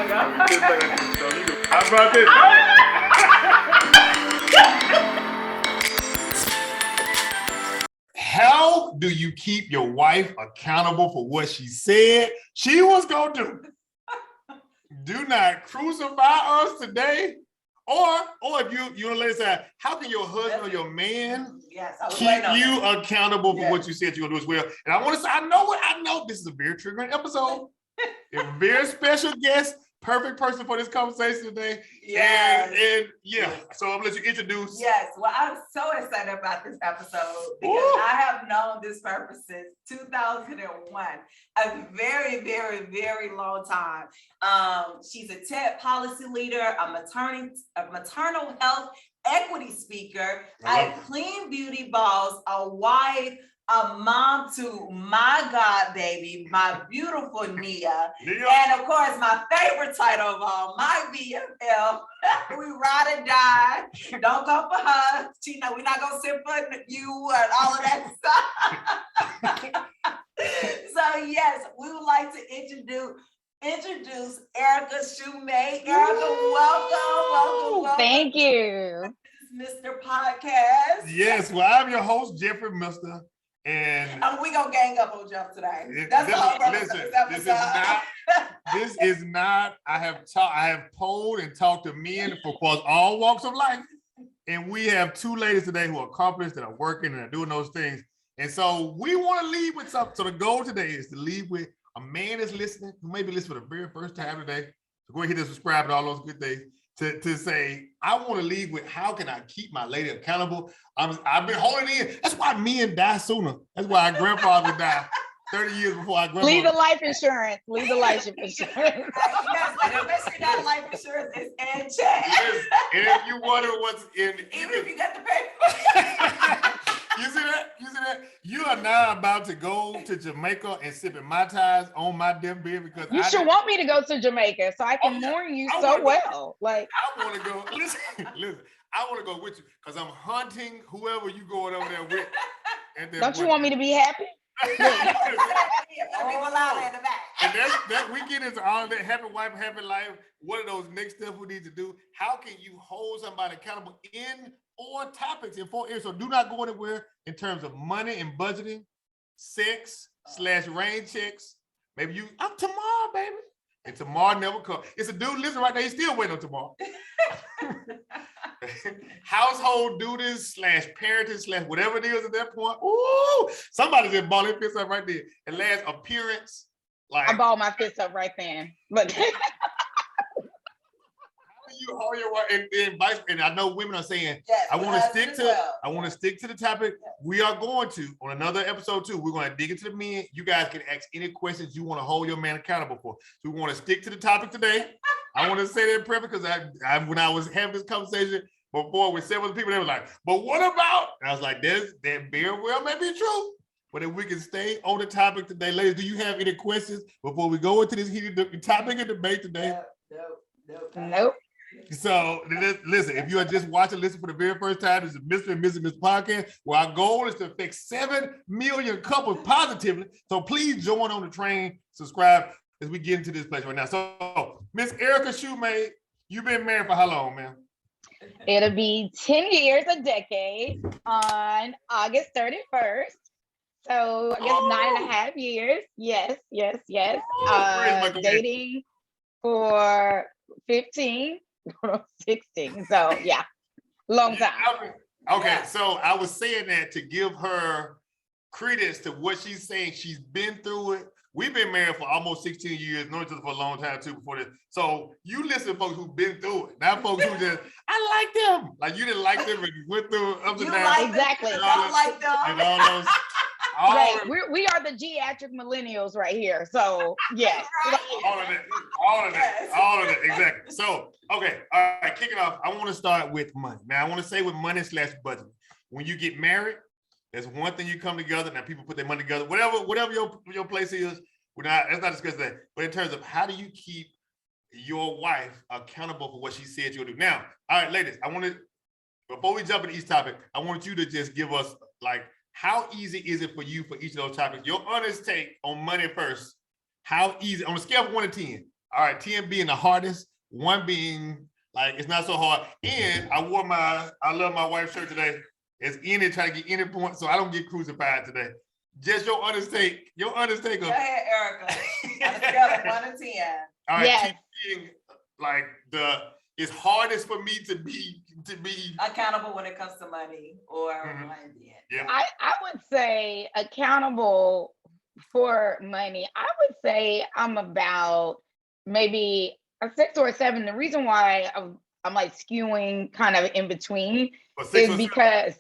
I brought this. How do you keep your wife accountable for what she said she was gonna do? Do not crucify us today. Or if you want to say, how can your husband or your man keep you accountable for what you said you're gonna do as well? And I want to say, I know this is a very triggering episode. A very special guest, perfect person for this conversation today. Yeah. And so I'm gonna let you introduce. Yes, well, I'm so excited about this episode because I have known this person since 2001, a very, very, very long time. She's a TED policy leader, a maternal health equity speaker, a clean beauty boss, a wife, a mom to my God baby, my beautiful Nia. And of course, my favorite title of all, my BFF. We ride and die. Don't go for her. You know, we're not gonna sit for you and all of that stuff. So yes, we would like to introduce Erica Shoemate. Erica, welcome. Thank you. This is Mr. Podcast. Yes, well, I'm your host, Jeffrey Mister. And we gonna gang up on Jeff today. That's the whole this is not. I have polled and talked to men for all walks of life, and we have two ladies today who are accomplished and are working and are doing those things. And so we want to lead with something. So the goal today is to lead with a man that's listening, who maybe listen for the very first time today. So go ahead and hit the subscribe and all those good things. To say, I want to lead with how can I keep my lady accountable? I've been holding in. That's why men die sooner. That's why our grandfather died 30 years before our grandmother. Leave the life insurance. Leave the life insurance. Yes, like especially that life insurance is in check. Yes. And if you wonder what's in, even if you got to pay. You see that? You are now about to go to Jamaica and sipping Mai Tais on my damn bed because you should want me to go to Jamaica so I can mourn you so well. Like I want to go. Listen. I want to go with you because I'm hunting whoever you going over there with. Don't you want me to be happy? And that we get into all of that happy wife, happy life. What are those next steps we need to do? How can you hold somebody accountable in 4 topics in 4 areas? So do not go anywhere in terms of money and budgeting, sex / rain checks. Maybe I'm tomorrow, baby. And tomorrow never comes. It's a dude listening right now. He's still waiting on tomorrow. Household duties / parenting / whatever it is at that point. Ooh, somebody's in balling fists up right there. And last, appearance. I balled my fists up right then. But you hold your wife and vice, and I know women are saying, yes, I want to stick to the topic. Yes. We are going to, on another episode too, we're going to dig into the men. You guys can ask any questions you want to hold your man accountable for. So we want to stick to the topic today. I want to say that in preface because I when I was having this conversation before with several people, they were like, but what about? And I was like, that very well may be true. But if we can stay on the topic today, ladies, do you have any questions before we go into this heated topic and debate today? Nope. So listen, if you are just watching, listen for the very first time, this is Mr. and Mrs. Podcast, where our goal is to affect 7 million couples positively. So please join on the train, subscribe as we get into this place right now. So Miss Erica Shoemate, you've been married for how long, man? It'll be 10 years, a decade on August 31st. So I guess 9.5 years. Yes. Dating for 15. 16. So yeah, long time. Okay, so I was saying that to give her credence to what she's saying. She's been through it. We've been married for almost 16 years, known each other for a long time too before this. So you listen to folks who've been through it. Not folks who just, I like them. Like you didn't like them and you went through ups and downs. Exactly. Don't like them. And all those. Right. We are the geriatric millennials right here. So yes. All of that. Exactly. So, okay. All right. Kicking off. I want to start with money. Now, I want to say with money / budget. When you get married, there's one thing you come together. Now, people put their money together. Whatever your place is. Let's not discuss that. But in terms of how do you keep your wife accountable for what she said you'll do? Now, all right, ladies. Before we jump into each topic, I want you to just give us like, how easy is it for you for each of those topics? Your honest take on money first. How easy, on a scale of 1 to 10, All right, 10 being the hardest, 1 being like it's not so hard. And I love my wife's shirt today. It's any trying to get any point, so I don't get crucified today. Just your undertake. Go ahead, Erica. On a scale of 1 to 10. All right, Yes. 10 being like it's hardest for me to be Accountable when it comes to money or Yeah. I would say accountable for money. I would say I'm about maybe a 6 or a 7. The reason why I'm like skewing kind of in between is because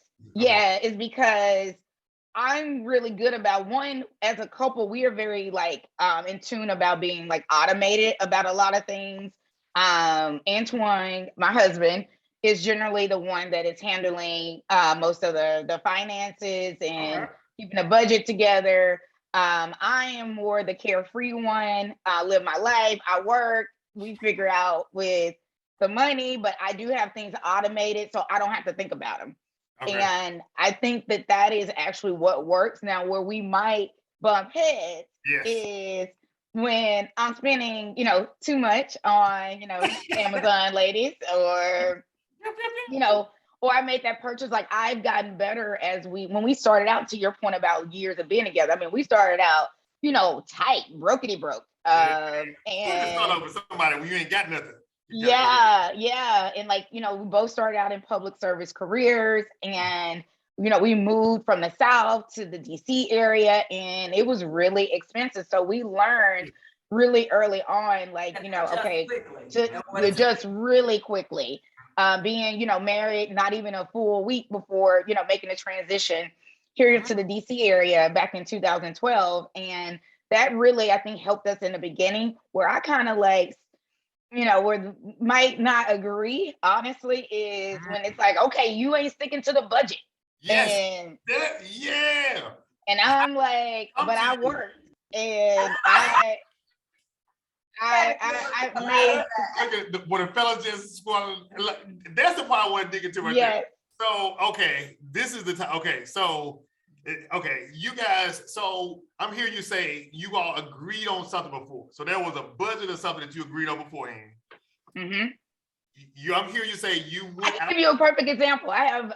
I'm really good about one, as a couple, we are very like in tune about being like automated about a lot of things. Antoine, my husband, is generally the one that is handling most of the finances and keeping the budget together. I am more the carefree one. I live my life, I work, we figure out with the money, but I do have things automated so I don't have to think about them. Okay. And I think that is actually what works. Now, where we might bump heads is when I'm spending, too much on, Amazon ladies, or, or I made that purchase. Like, I've gotten better when we started out, to your point about years of being together. I mean, we started out, tight, brokety broke. And start off with somebody when you ain't got nothing. Yeah. And like, we both started out in public service careers, and, we moved from the South to the DC area, and it was really expensive. So we learned really early on, like, just really quickly, being, married, not even a full week before, making a transition here to the DC area back in 2012. And that really, I think, helped us in the beginning, where I kind of like, where might not agree, honestly, is when it's like, okay, you ain't sticking to the budget. Yes. And I'm like, but I work, and I made when a fella just that's the part I want to dig into right there. So this is the time. You guys, so I'm hearing you say you all agreed on something before. So there was a budget or something that you agreed on beforehand. Mm-hmm. I'm hearing you say I can give you a perfect example. I have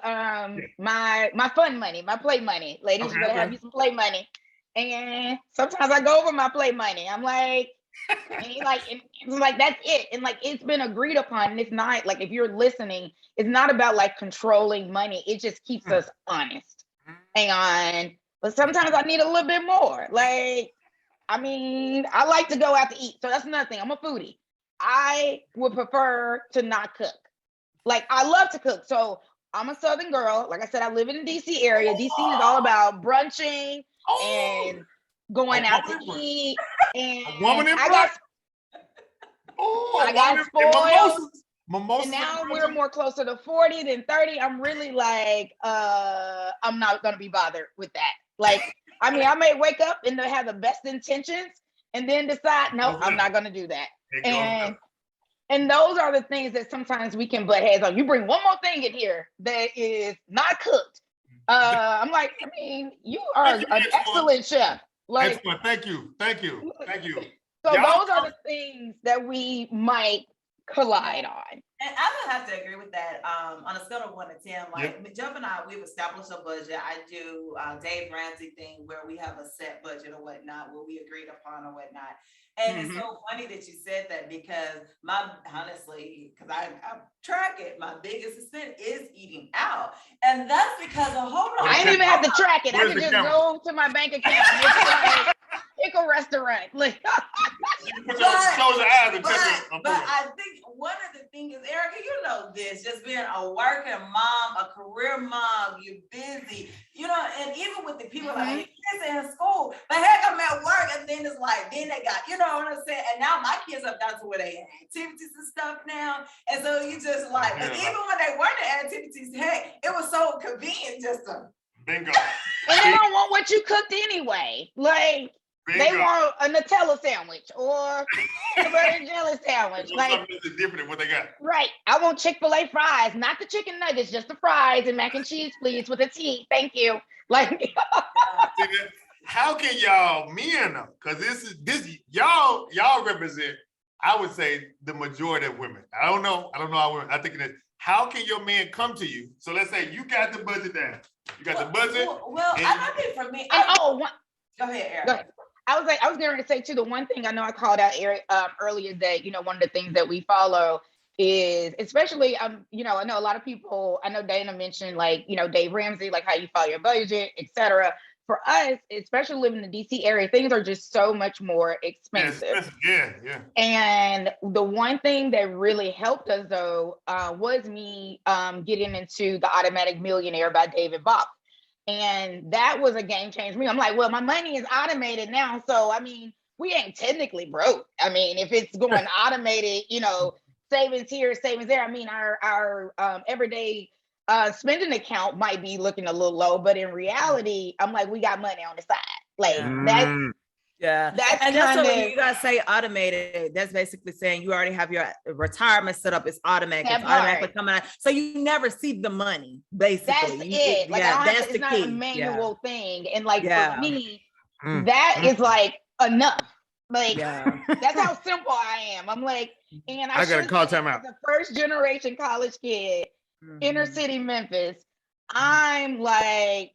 my fun money, my play money. Ladies, you better have you some play money. And sometimes I go over my play money. I'm like, it's like, that's it. And like, it's been agreed upon. And it's not like, if you're listening, it's not about like controlling money. It just keeps us honest. But sometimes I need a little bit more. Like, I mean, I like to go out to eat. So that's another thing. I'm a foodie. I would prefer to not cook. Like, I love to cook. So I'm a Southern girl. Like I said, I live in the DC area. DC is all about brunching and going out to eat. And I got spoiled. Mimosas. And now we're more closer to 40 than 30. I'm really like, I'm not going to be bothered with that. Like, I mean, I may wake up and have the best intentions and then decide, no, I'm not going to do that. And those are the things that sometimes we can butt heads on. You bring one more thing in here that is not cooked. I'm like, I mean, you are an excellent chef. Like, excellent. Thank you. So those are the things that we might collide on. And I would have to agree with that. On a scale of 1 to 10, like Jeff and I, we've established a budget. I do Dave Ramsey thing where we have a set budget or whatnot, what we agreed upon or whatnot. And it's so funny that you said that, because honestly, because I track it, my biggest expense is eating out. And that's because of, I didn't even have to track it. I could just go to my bank account and like, pick a restaurant. Like, but I think one of the things is, Erica, you know this, just being a working mom, a career mom, you're busy, and even with the people like kids in school, but heck, I'm at work, and then it's like, then they got, what I'm saying? And now my kids have gotten to where they have activities and stuff now. And so you just like, but even when they weren't at activities, heck, it was so convenient just to bingo. And they don't want what you cooked anyway. Like, bingo. They want a Nutella sandwich or a butter and jelly sandwich. Like, something different than what they got. Right. I want Chick-fil-A fries, not the chicken nuggets, just the fries and mac and cheese, please, with a tea. Thank you. Like, how can y'all men, because this y'all represent I would say the majority of women. I don't know how women. I think that how can your man come to you? So let's say you got the budget down. You got the budget. Well, I think for me, go ahead, Eric. Go ahead. I was going to say too, the one thing I know I called out Eric earlier that, one of the things that we follow is, especially, I know a lot of people, I know Dana mentioned like, Dave Ramsey, like how you follow your budget, etc. For us, especially living in the DC area, things are just so much more expensive. Yeah. And the one thing that really helped us though, was me getting into The Automatic Millionaire by David Bach. And that was a game changer for me. I'm like, well, my money is automated now. So, I mean, we ain't technically broke. I mean, if it's going automated, savings here, savings there. I mean, our everyday spending account might be looking a little low, but in reality, I'm like, we got money on the side. Like that's and that's what you guys say automated. That's basically saying you already have your retirement set up. It's automatic. It's automatically coming out. So you never see the money, basically. That's it. Like, that's the it's not key. a manual thing. And like for me, that is like enough. Like that's how simple I am. I'm like, and I gotta call time out. The first generation college kid, inner city Memphis. I'm like,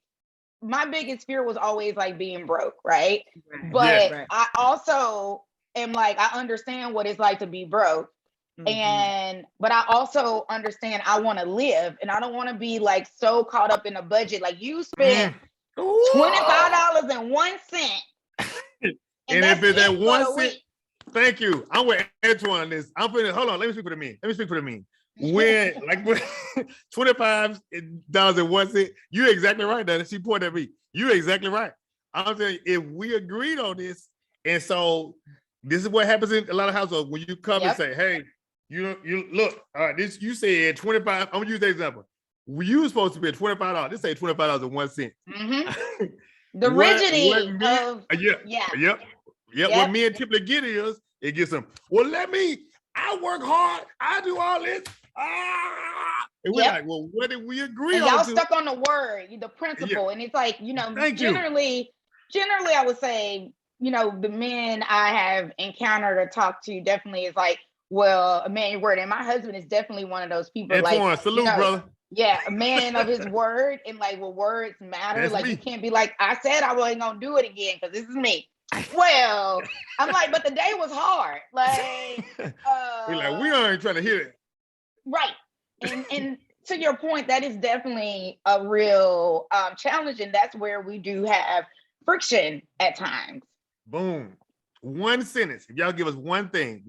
my biggest fear was always like being broke, right? But I also am like, I understand what it's like to be broke. But I also understand I want to live, and I don't want to be like so caught up in a budget. Like you spend $25.01. And if it's that 1 cent, thank you. I'm with Antoine on this. Hold on. Let me speak for the men. When $25.01, you're exactly right, Dana. She pointed at me. You're exactly right. I'm saying if we agreed on this, and so this is what happens in a lot of households when you come and say, hey, you look, all right, this you said 25. I'm gonna use that example. You were supposed to be at $25. This say $25.01. The rigidity of what men typically get is it gets them. Well, I work hard. I do all this. And we're like, well, what did we agree on? Y'all stuck on the word, the principle, and it's like, generally, I would say, the men I have encountered or talked to definitely is like, well, a man your word, and my husband is definitely one of those people. Antoine, like, salute, brother. Yeah, a man of his word, and like, well, words matter. That's like me. You can't be like, I said I wasn't gonna do it again because this is me. Well, I'm like, but the day was hard. Like, we're like, we aren't trying to hear it. Right. And to your point, that is definitely a real challenge. And that's where we do have friction at times. Boom. One sentence. If y'all give us one thing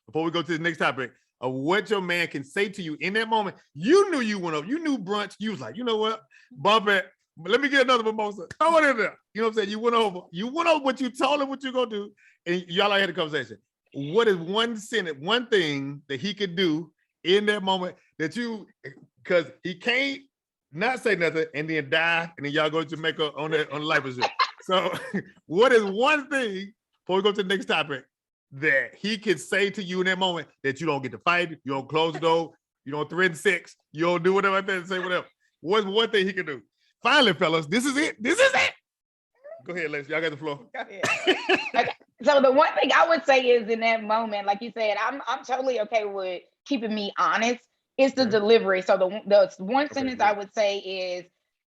before we go to the next topic of what your man can say to you in that moment. You knew you went over. You knew brunch. You was like, you know what? Bump it. Let me get another mimosa. Throw it in there. You know what I'm saying? You went over what you told him what you're going to do. And y'all had a conversation. What is one sentence, one thing that he could do in that moment that because he can't not say nothing and then die and then y'all go to Jamaica on the life insurance. So what is one thing, before we go to the next topic, that he could say to you in that moment that you don't get to fight, you don't close the door, you don't threaten sex, you don't do whatever I said, say whatever. What's one thing he can do? Finally, fellas, this is it. Go ahead, Lex. Y'all got the floor. Go ahead. Okay. So the one thing I would say is in that moment, like you said, I'm totally okay with keeping me honest. It's the delivery. So the one sentence I would say is,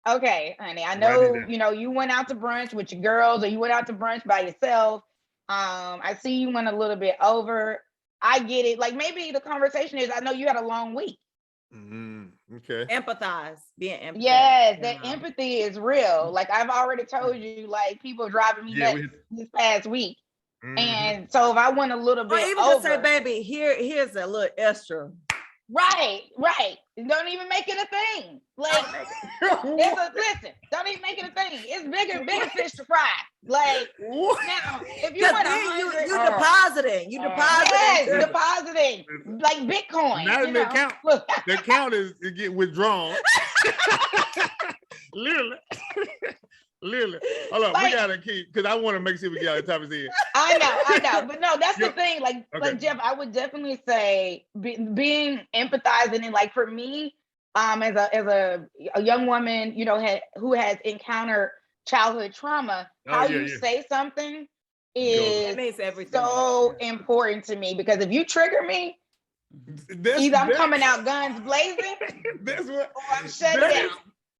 okay, honey, I know, you went out to brunch with your girls or you went out to brunch by yourself. I see you went a little bit over. I get it. Like maybe the conversation is, I know you had a long week. Okay. Empathize, being empathetic. Yes, that empathy is real. Like I've already told you, like people driving me nuts this past week. And so if I went a little bit even over, to say, baby, here's a little extra. Right. Don't even make it a thing. Like, listen, don't even make it a thing. It's bigger fish to fry. Like, now, if you want you depositing. Yes, depositing. Like Bitcoin. Not in the account. The account is get withdrawn. Literally. Hold on, we gotta keep, because I want to make sure we get out of topics here. I know. But no, that's the thing. Like Jeff, I would definitely say being empathizing, and like for me, as a young woman, who has encountered childhood trauma, how you say something is It makes everything. so important to me because if you trigger me, either I'm coming out guns blazing, That's what. or I'm shut down.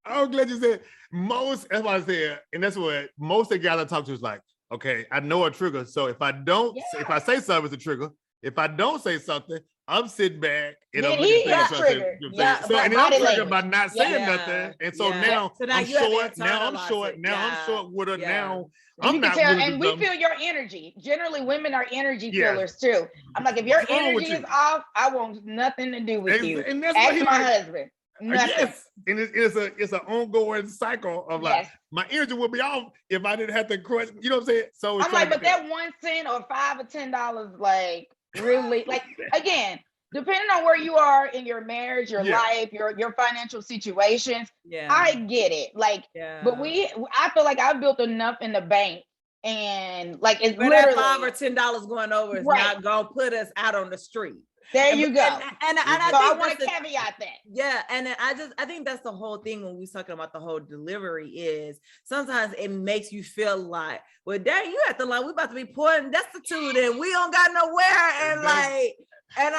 I'm glad you said most. That's what I said, and that's what most of the guys I talk to is like. Okay, I know a trigger, so if I don't, if I say something, it's a trigger. If I don't say something, I'm sitting back and Then I'm he looking at got triggered. Yeah, so and then I'm triggered by not saying Yeah. nothing, and so Yeah. now So now I'm you have to short. Now I'm internalize short. it. Now I'm Yeah. short with her. Yeah. Now You I'm can not. tell, willing to and do we feel your energy. Generally, women are energy Yeah. fillers too. I'm like, if your What's wrong with energy is you? off, I want nothing to do with you. And that's Ask what he my like. husband. Nothing. Yes, and it's an ongoing cycle of like Yes. my energy would be off if I didn't have to crush. You know what I'm saying? So it's I'm like, trying but to get that 1 cent or $5 or $10, like really, like again, depending on where you are in your marriage, your Yeah. life, your financial situations, Yeah. I get it. Like, Yeah. but I feel like I've built enough in the bank, and like it's Where that literally $5 or $10 going over is Right. not gonna put us out on the street. there you go. And I So I think want that's to the- caveat that. Yeah, and then I think that's the whole thing when we're talking about the whole delivery is sometimes it makes you feel like, well, dang, you at the line, we about to be poor and destitute and we don't got nowhere and like But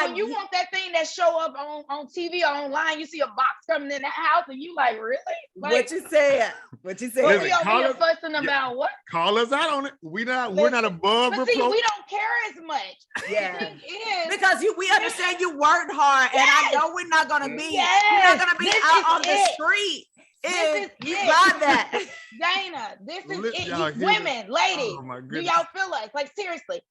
when you want that thing that show up on TV or online, you see a box coming in the house and you like, really? Like, what you said, what Listen, we over call here us- fussing yeah. about what? call us out on it. We're not Listen, above But see, reproach. we don't care as much. Yeah. The thing is, because we understand you worked hard and I know we're not gonna be Yes, we're not gonna be this out is on the it. street. This If is you it. got that. Dana, this is Li- it. y'all You, hear women, ladies, Oh my do goodness. y'all feel us? Like seriously,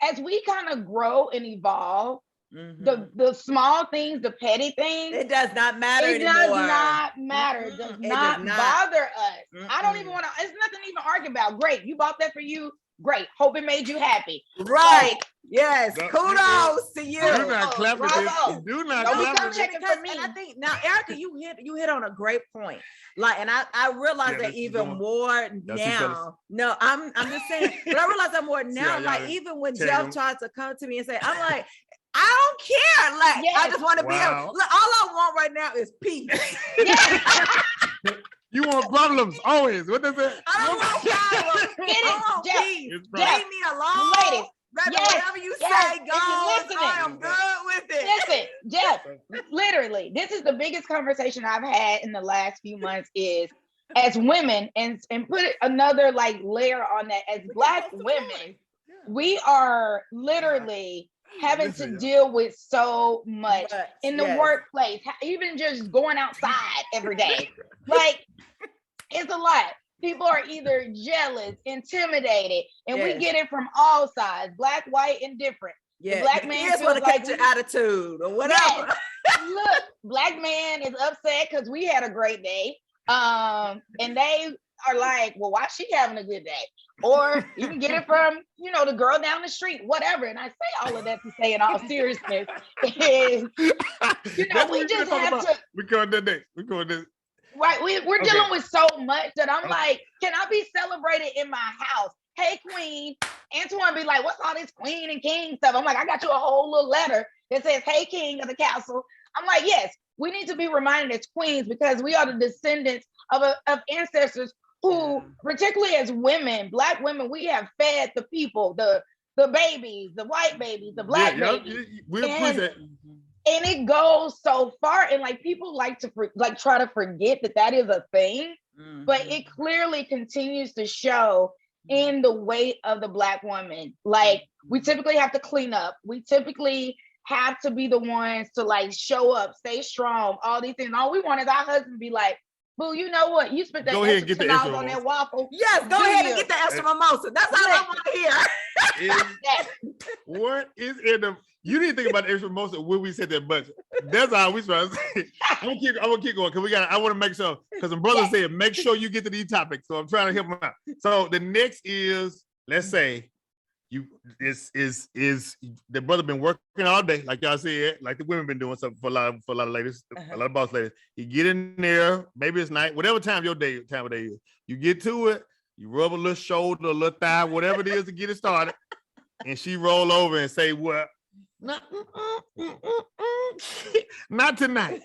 as we kind of grow and evolve, Mhm. the small things, the petty things, It does not matter it anymore. does not matter. It does Mm-mm, it not does not. bother us. I don't even Mm-mm. want to. It's nothing to even argue about. Great, you bought that for you. Great. Hope it made you happy. Right. Yes. No, Kudos to you. Do not clap at bravo. this. Do not Don't be clap coming at this. checking Because, for me. and I think now, Erica, you hit on a great point. Like, and I realize Yeah, that this is even going- more see, now. fellas? No, I'm just saying, but I realize that more now. how Like, y'all even when tag Jeff them. tried to come to me and say, I'm like, I don't care. Like, I Yes. just want to be Wow. able, look, all I want right now is peace. You want problems always. What does it? I don't want problems. Get it, I want Jeff. peace. It's Leave problems. me alone. Ladies, Baby, yes, whatever you yes, say if you're goes. listening. I am good with it. Listen, Jeff, literally, this is the biggest conversation I've had in the last few months is as women, and put another like layer on that, as Black women, we are literally having to Listen, y'all. deal with so much But, in the yes. workplace, even just going outside every day. Like, it's a lot. People are either jealous, intimidated, and we Yes. get it from all sides, Black, white, and different. Yeah, Black the man kids want to feels like catch your we- attitude or whatever. Yes. Look, Black man is upset because we had a great day. And they are like, well, why she having a good day? Or you can get it from, the girl down the street, whatever. And I say all of that to say in all seriousness is, That's we what we're just talking have about. to, We going that day. We going this. right? We're Okay. dealing with so much that I'm Okay. like, can I be celebrated in my house? Hey, queen. Antoine be like, what's all this queen and king stuff? I'm like, I got you a whole little letter that says, hey, king of the castle. I'm like, yes, we need to be reminded as queens because we are the descendants of ancestors who, particularly as women, Black women, we have fed the people, the babies, the white babies, the Black babies. We And- appreciate. And it goes so far, and like people like to try to forget that is a thing, but it clearly continues to show in the weight of the Black woman. Like, we typically have to clean up. We typically have to be the ones to like show up, stay strong, all these things. All we want is our husband to be like, boo, you know what? You spent that Go ahead and extra get the $10 extra on that one. waffle. Yes, go Do ahead you? and get the extra mimosa. That's all I want to hear. Is- what is in the? You need to think about the extra most when we set that budget. That's how we supposed to say. I'm gonna keep going because I want to make sure because the brother said make sure you get to these topics. So I'm trying to help him out. So the next is, let's say is the brother been working all day, like y'all said, like the women been doing something for a lot of ladies, a lot of boss ladies. You get in there, maybe it's night, whatever time of day is. You get to it, you rub a little shoulder, a little thigh, whatever it is to get it started, and she roll over and say, "Well, not tonight."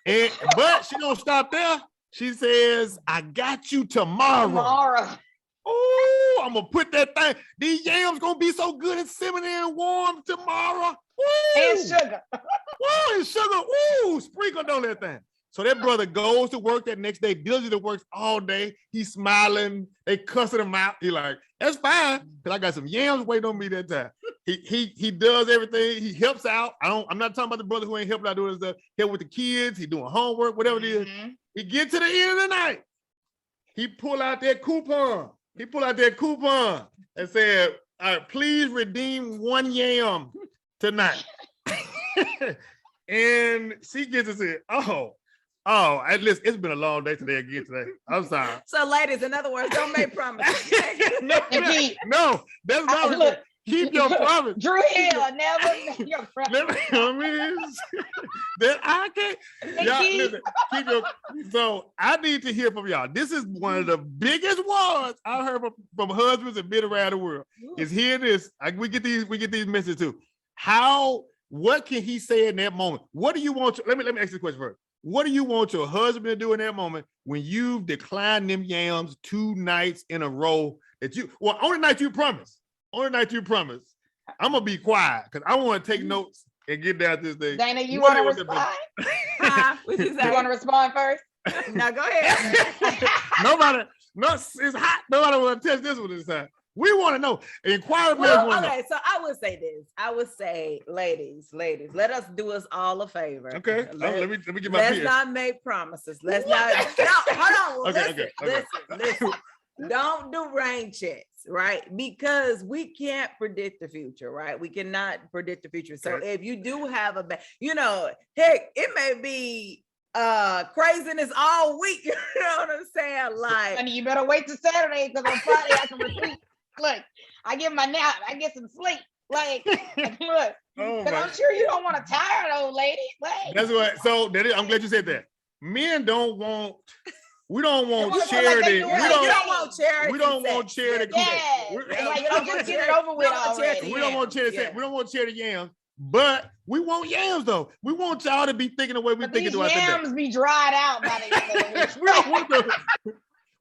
But she don't stop there. She says, "I got you tomorrow." Oh, I'm gonna put that thing. These yams gonna be so good and simmering and warm tomorrow. Woo! And sugar. Woo, and sugar. Woo, sprinkled on that thing. So that brother goes to work that next day, diligently works all day. He's smiling. They cussing him out. He like, that's fine, because I got some yams waiting on me that time. He does everything. He helps out. I'm not talking about the brother who ain't helping out doing stuff. Help with the kids. He doing homework, whatever it is. He get to the end of the night. He pull out that coupon. And said, all right, please redeem 1 yam tonight. And she gets to say, at least it's been a long day today again today. I'm sorry. So, ladies, in other words, don't make promises. No, that's not. Keep your promise. Drew Hill, never make your promise. That I can't. Y'all, listen, so I need to hear from y'all. This is one of the biggest ones I heard from husbands and men around the world. Is hear this. We get these messages too. What can he say in that moment? What do you want? Let me ask this question first. What do you want your husband to do in that moment when you've declined them yams 2 nights in a row only night you promise. I'm gonna be quiet because I want to take notes and get down this thing. Dana, you want to respond? You want to respond first? No, go ahead. It's hot. Nobody want to touch this one this time. We want to know. Inquire. Okay, so I would say this. I would say, ladies, let us do us all a favor. Okay. Let me get my Let's peers. not make promises. Let's not. No, hold on. Okay. Listen. Don't do rain checks, right? Because we can't predict the future, right? We cannot predict the future. So if you do have heck, it may be craziness all week. You know what I'm saying? Like, honey, you better wait till Saturday because on Friday I can repeat. Look, I get my nap, I get some sleep. Like, look, because I'm sure you don't want a tired old lady. Like, that's what. So I'm glad you said that. Men don't want. We don't want charity. We don't want charity. We don't want charity. Like, just get it over with already. We don't want charity. We don't want charity yams, but we want yams though. We want y'all to be thinking the way we thinking throughout the day. Yams be dried out by the end of the week.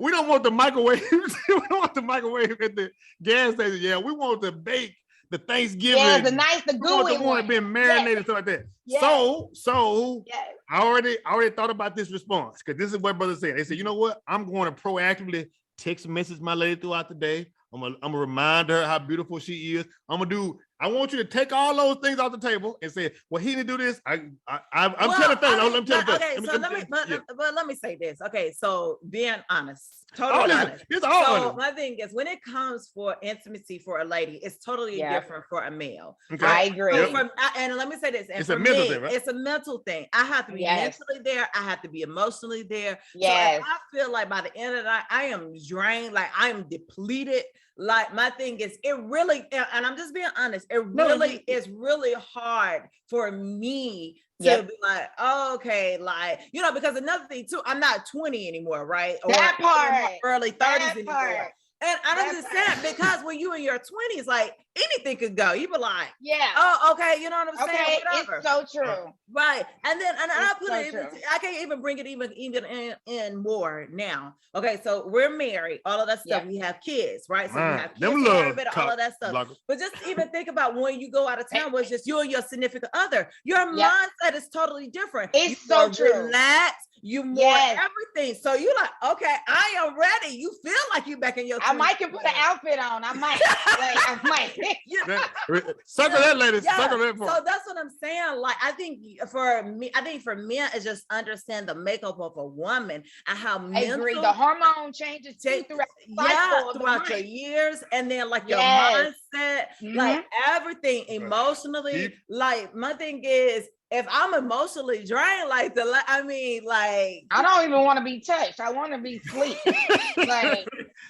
We don't want the microwave. We don't want the microwave at the gas station. Yeah, we want to bake the Thanksgiving. Yeah, the gooey one been marinated, stuff like that. Yes. So yes. I already thought about this response because this is what brothers said. They said, you know what? I'm going to proactively text message my lady throughout the day. I'm gonna remind her how beautiful she is. I want you to take all those things off the table and say, well, he didn't do this. I'm telling things. Let me say this. Okay, so being honest, totally honest. So my thing is, when it comes for intimacy for a lady, it's totally different for a male. Okay. I agree. And let me say this. And it's a mental thing, right? It's a mental thing. I have to be mentally there. I have to be emotionally there. Yes. So if I feel like by the end of the night, I am drained, like I am depleted. Like my thing is, it really, and I'm just being honest, it's really hard for me to be like, oh, okay, like, because another thing too, I'm not 20 anymore, right? That part. Early 30s anymore. And I'm just saying, because when you in your 20s, like anything could go. You be like, oh, okay, you know what I'm saying? Whatever. It's so true. Right. And then I put it, true. I can't even bring it even in more now. Okay, so we're married, all of that stuff. We have kids, right? So we have kids, all of that stuff. But just even think about when you go out of town, where it's just you and your significant other, your mindset is totally different. It's so true. Relax. You more everything. So you're like, okay, I am ready. You feel like you back in your 20s. I might can put an outfit on. I might. Circle that, ladies. Circle that part. So that's what I'm saying. Like, I think for men, it's just understand the makeup of a woman and how I agree. The hormone changes too throughout your years, and then like your mindset, like everything emotionally. Like my thing is, if I'm emotionally drained, I don't even want to be touched. I want to be asleep.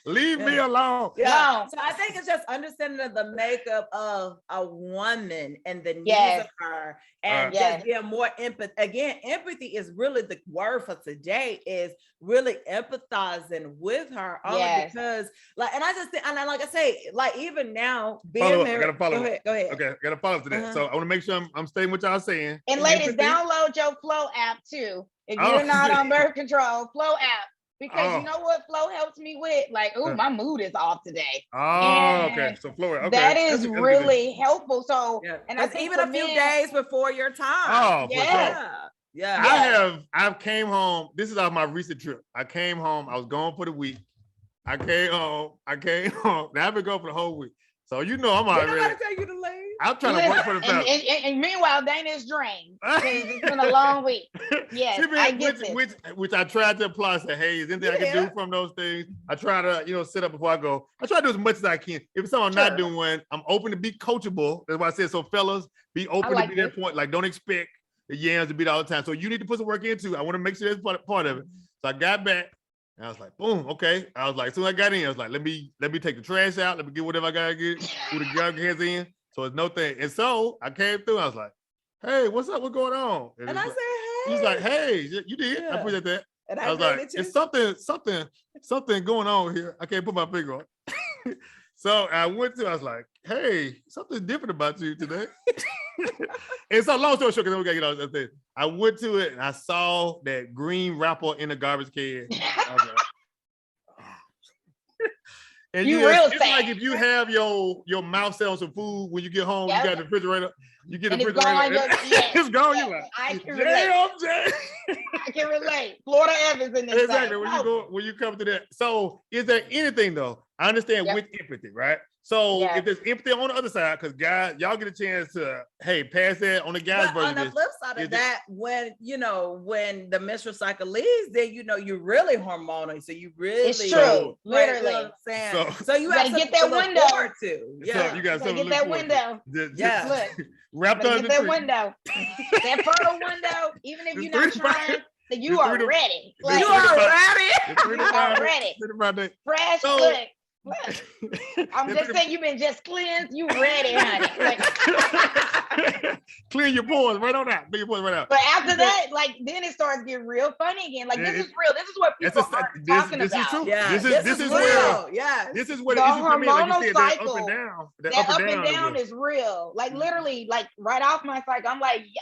Leave me alone. Yeah. So I think it's just understanding the makeup of a woman and the needs of her, and just being more empathy. Again, empathy is really the word for today. Is really empathizing with her, only because, and I just think, and like I say, even now, being married. I gotta follow. Go ahead. Okay, I gotta follow up to that. So I want to make sure I'm staying what y'all saying. And ladies, download your Flow app too. If you're not on birth control, Flow app. because you know what Flo helps me with? Like, oh, my mood is off today. Oh, okay. And So Florida. Okay. that is That's a good really helpful. So, Yeah. and I 'Cause think even for a few men- days before your time. Oh, for sure. Yes. Yeah. I've came home. This is off my recent trip. I came home. I was gone for the week. I came home. Now I've been gone for the whole week. So you know I'm Did already. nobody tell you to leave? I'm trying to work for the and, fellas. and meanwhile, Dana is drained because it's been a long week. Yes, I get this. Which I tried to apply. I said, hey, is anything I can do from those things? I try to, set up before I go. I try to do as much as I can. If it's something I'm not doing, I'm open to be coachable. That's why I said, so fellas, be open to be that point. Like, don't expect the yams to be there all the time. So you need to put some work into. I want to make sure that's part of it. So I got back and I was like, boom, okay. I was like, as soon as I got in, I was like, let me take the trash out. Let me get whatever I gotta get. Put the garbage hands in. So it's no thing. And so I came through. I was like, hey, what's up? What's going on? And I said, hey. He's like, hey, you did. Yeah. I appreciate that. And I was like, it's something going on here. I can't put my finger on it. So I was like, hey, something's different about you today. And so long story short, because we gotta get all that thing. I went to it and I saw that green wrapper in the garbage can. I was like, and it's like if you have your mouth set on some food when you get home, you got the refrigerator, you get the refrigerator, it's gone. You're like, I can relate. I can relate. Florida Evans in this. Exactly. When you come to that. So is there anything though? I understand with empathy, right? So if there's empathy on the other side, because guys, y'all get a chance to, hey, pass that on the guys' version. On the flip side of that, when the menstrual cycle leaves, then you're really hormonal. So you really it's true. Literally. You know what I'm saying? So you have to get that window to. Yeah. So you got to get that window. Look. Wrapped up get that window. That fertile window, even if you're not trying, you are ready. Like, you are ready. You are ready. Fresh, look. I'm just saying you've been just cleansed. You ready, honey. Clean your pores right on out. Clean your pores right out. But after that, then it starts getting real funny again. Like this is real. This is what people aren't talking about. This is true. Yeah, this is real. Yeah. This is what the hormonal cycle. That up and down is real. Like literally, like right off my cycle, I'm like, okay,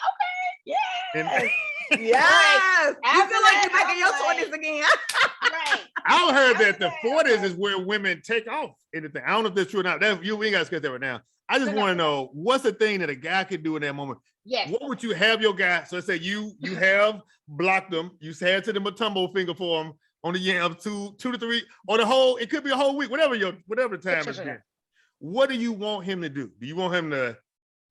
yeah. Yes. You feel like you're back in your 20s again. Right. I heard that the 40s is where women take off anything. I don't know if that's true or not. We ain't got to discuss that right now. I just want to know what's the thing that a guy could do in that moment. Yes. What would you have your guy? So let's say you have blocked them. You said to them a tumble finger for them on the yam 2 to 3 or the whole. It could be a whole week, whatever time it's been. What do you want him to do? Do you want him to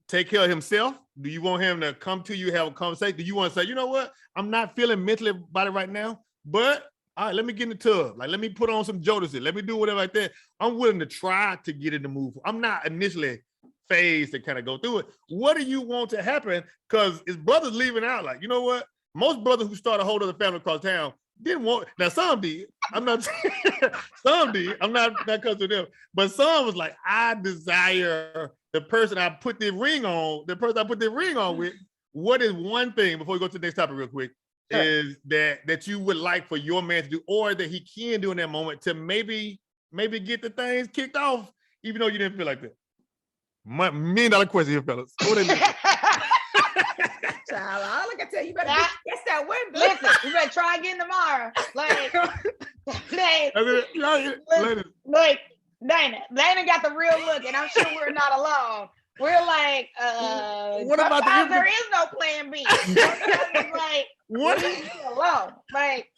take care of himself? Do you want him to come to you, have a conversation? Do you want to say, you know what? I'm not feeling mentally about it right now, but all right, let me get in the tub. Like, let me put on some Jodeci. Let me do whatever like that. I'm willing to try to get in the move. I'm not initially phased to kind of go through it. What do you want to happen? Because his brother's leaving out. Like, you know what? Most brothers who start a whole other family across town didn't want. Now, some did. I'm not. Some did. I'm not because of them. But some was like, I desire the person I put the ring on. The person I put the ring on with. What is one thing before we go to the next topic real quick? Sure. Is that you would like for your man to do, or that he can do in that moment to maybe get the things kicked off, even though you didn't feel like that? $1 million question here, fellas. What is it? Child, all I can tell you better guess that window. Listen, you better try again tomorrow. Like Dana got the real look, and I'm sure we're not alone. We're like, what about there is no plan B. Like, what? Alone. Like,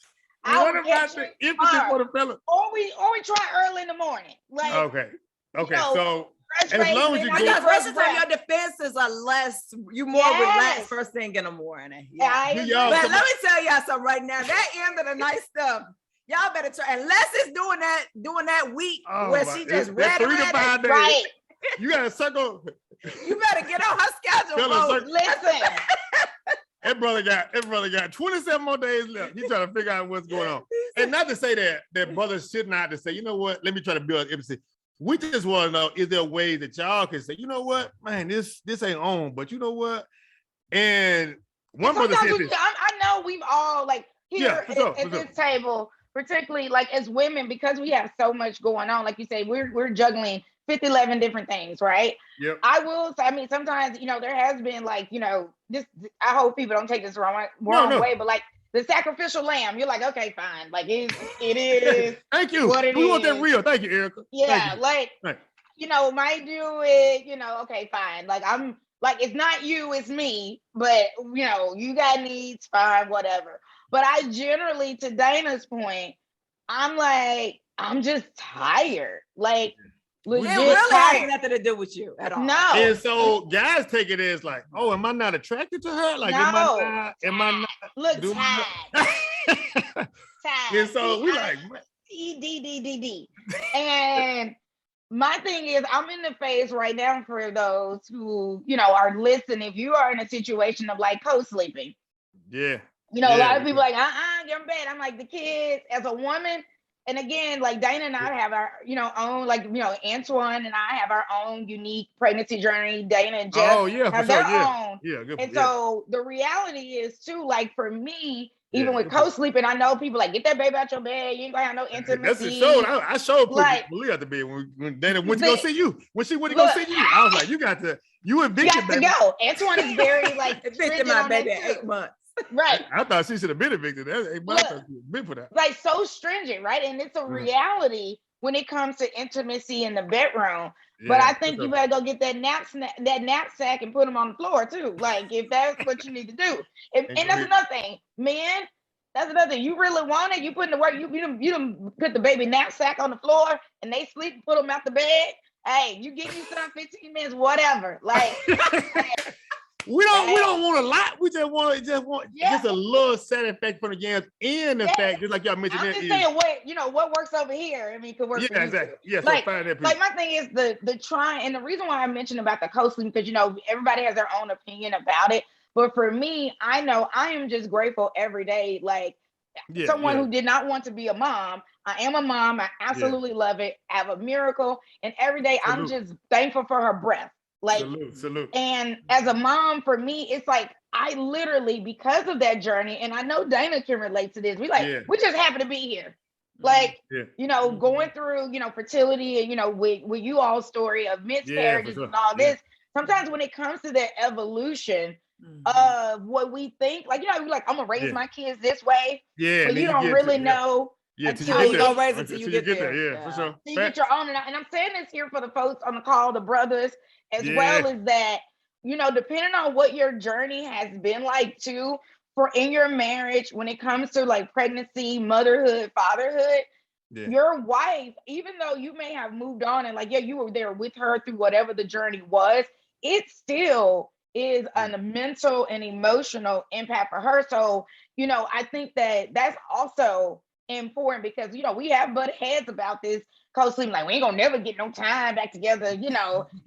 what about the empathy for the fella? Or we try early in the morning. Like, okay. So as long as you do, first time your defenses are less, you more relaxed first thing in the morning. Yeah. But let me tell y'all something right now. That end of the night stuff, y'all better try. Unless it's doing that week where she just ready. 3 to 5 days. Right. You gotta circle. You better get on her schedule. Listen. That brother got 27 more days left. He's trying to figure out what's going on. And not to say that brothers should not to say, you know what, let me try to build empathy. We just want to know, is there ways that y'all can say, you know what, man, this ain't on, but you know what? And one brother said this. I know we've all like here at this table, particularly like as women, because we have so much going on. Like you say, we're juggling 11 different things, right? Yep. I will say, I mean, sometimes, there has been like, this, I hope people don't take this the wrong way, but like the sacrificial lamb. You're like, okay, fine. Like it is Thank you. what it We want that is. real. Thank you, Erica. Yeah, Thank you. like, Right. might do it, okay, fine. Like I'm like, it's not you, it's me, but you got needs, fine, whatever. But I generally, to Dana's point, I'm like, I'm just tired. Like It legit really has tired. nothing to do with you at all. No. And so guys take it as like, oh, am I not attracted to her? Like, am I not? Look, doing tired. that? And so we like, D. And my thing is, I'm in the phase right now for those who, are listening. If you are in a situation of like co-sleeping, yeah. a lot of people like, you're in bed. I'm like, the kids as a woman. And again, like Dana and I have our, own, like, Antoine and I have our own unique pregnancy journey. Dana and Jeff have their own. Yeah, good. And so the reality is too, like for me, even with co-sleeping, I know people like, get that baby out your bed. You ain't gonna have no intimacy. That's the show. I showed like, Malia out the bed when Dana went to go see you. When she went to go see you, I was like, you got to evicted, baby. You got to go. Antoine is very like evicted my baby at 8 months. Right. I thought she should have been evicted. That's 8 months. Been for that. Like so stringent, right? And it's a reality when it comes to intimacy in the bedroom. Yeah, but I think you better go get that knapsack and put them on the floor too. Like if that's what you need to do. And that's another thing, man. That's another thing. You really want it. You put in the work. You done put the baby knapsack on the floor and they sleep. Put them out the bed. Hey, you give me some 15 minutes, whatever. Like. We don't want a lot. We just want just a little side effect from the games and the fact, just like y'all mentioned. I'm just saying what works over here. I mean, could work. Yeah, exactly. Yeah, like, so find that piece. Like my thing is the trying, and the reason why I mentioned about the co-sleeping, because everybody has their own opinion about it. But for me, I know I am just grateful every day. Like someone who did not want to be a mom, I am a mom. I absolutely love it. I have a miracle, and every day I'm just thankful for her breath. Like salute. And as a mom, for me, it's like I literally, because of that journey, and I know Dana can relate to this. We just happen to be here. Like, going through, fertility and with you all's story of miscarriages and all this. Sometimes when it comes to that evolution of what we think, like, we're like, I'm gonna raise my kids this way. Yeah. But you don't really know. Yeah, until you don't raise it until you get there. Yeah, for sure. You get your own, and I'm saying this here for the folks on the call, the brothers, as well as that, depending on what your journey has been like too, for in your marriage, when it comes to like pregnancy, motherhood, fatherhood, your wife, even though you may have moved on and like, you were there with her through whatever the journey was, it still is a mental and emotional impact for her. So, I think that that's also important because, we have butt heads about this co-sleeping, like we ain't gonna never get no time back together, and